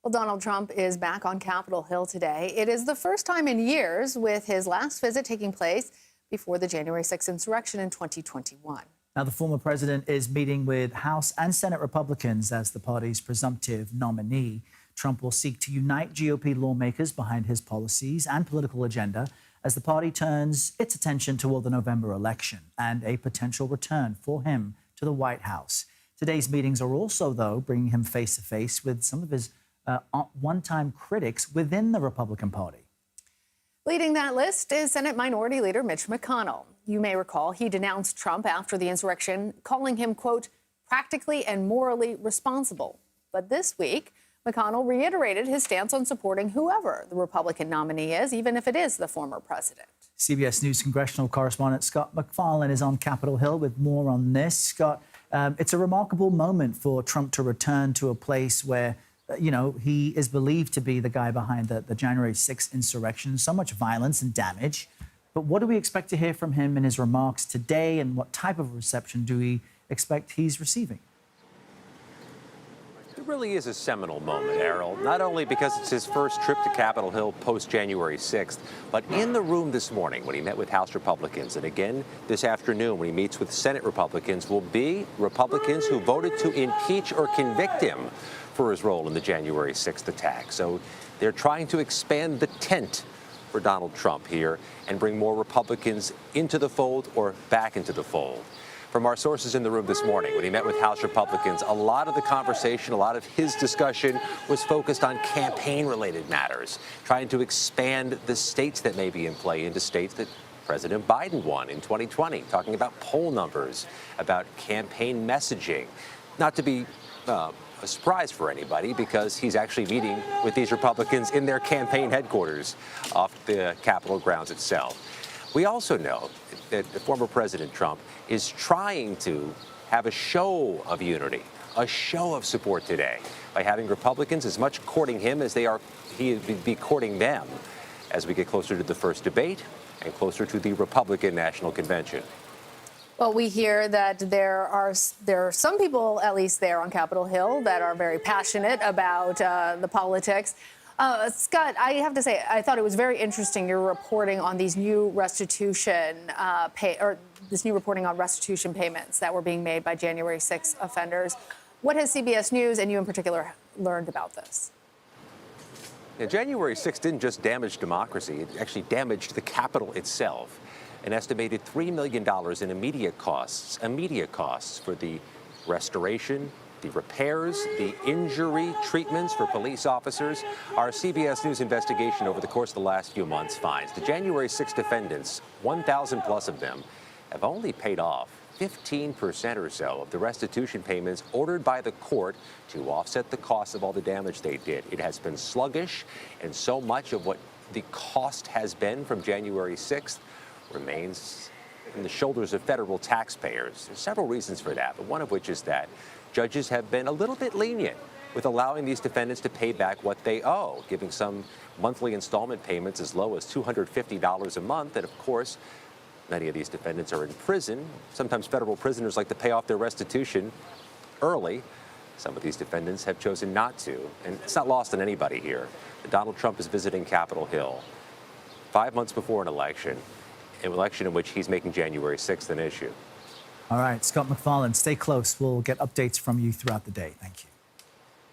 Well, Donald Trump is back on Capitol Hill today. It is the first time in years, with his last visit taking place before the January 6th insurrection in 2021. Now, the former president is meeting with House and Senate Republicans as the party's presumptive nominee. Trump will seek to unite GOP lawmakers behind his policies and political agenda as the party turns its attention toward the November election and a potential return for him to the White House. Today's meetings are also, though, bringing him face to face with some of his one-time critics within the Republican Party. Leading that list is Senate Minority Leader Mitch McConnell. You may recall he denounced Trump after the insurrection, calling him, quote, practically and morally responsible. But this week, McConnell reiterated his stance on supporting whoever the Republican nominee is, even if it is the former president. CBS News congressional correspondent Scott MacFarlane is on Capitol Hill with more on this. Scott, it's a remarkable moment for Trump to return to a place where he is believed to be the guy behind the January 6th insurrection, so much violence and damage. But what do we expect to hear from him in his remarks today, and what type of reception do we expect he's receiving? It really is a seminal moment, Errol, not only because it's his first trip to Capitol Hill post-January 6th, but in the room this morning when he met with House Republicans, and again this afternoon when he meets with Senate Republicans, will be Republicans who voted to impeach or convict him for his role in the January 6th attack. So they're trying to expand the tent for Donald Trump here and bring more Republicans into the fold or back into the fold. From our sources in the room this morning, when he met with House Republicans, a lot of the conversation, a lot of his discussion was focused on campaign-related matters, trying to expand the states that may be in play into states that President Biden won in 2020, talking about poll numbers, about campaign messaging. Not to be a surprise for anybody, because he's actually meeting with these Republicans in their campaign headquarters off the Capitol grounds itself. We also know that the former President Trump is trying to have a show of unity, a show of support today by having Republicans as much courting him as he would be courting them as we get closer to the first debate and closer to the Republican National Convention. Well, we hear that there are some people, at least there on Capitol Hill, that are very passionate about the politics. Scott, I have to say, I thought it was very interesting your reporting on these new restitution reporting on restitution payments that were being made by January 6th offenders. What has CBS News and you in particular learned about this? Now, January 6th didn't just damage democracy; it actually damaged the Capitol itself. An estimated $3 million in immediate costs for the restoration, the repairs, the injury treatments for police officers. Our CBS News investigation over the course of the last few months finds the January 6 defendants, 1,000 plus of them, have only paid off 15% or so of the restitution payments ordered by the court to offset the cost of all the damage they did. It has been sluggish, and so much of what the cost has been from January 6th remains in the shoulders of federal taxpayers. There's several reasons for that, but one of which is that judges have been a little bit lenient with allowing these defendants to pay back what they owe, giving some monthly installment payments as low as $250 a month. And of course, many of these defendants are in prison. Sometimes federal prisoners like to pay off their restitution early. Some of these defendants have chosen not to, and it's not lost on anybody here. Donald Trump is visiting Capitol Hill 5 months before an election in which he's making January 6th an issue. All right, Scott MacFarlane, stay close. We'll get updates from you throughout the day. Thank you.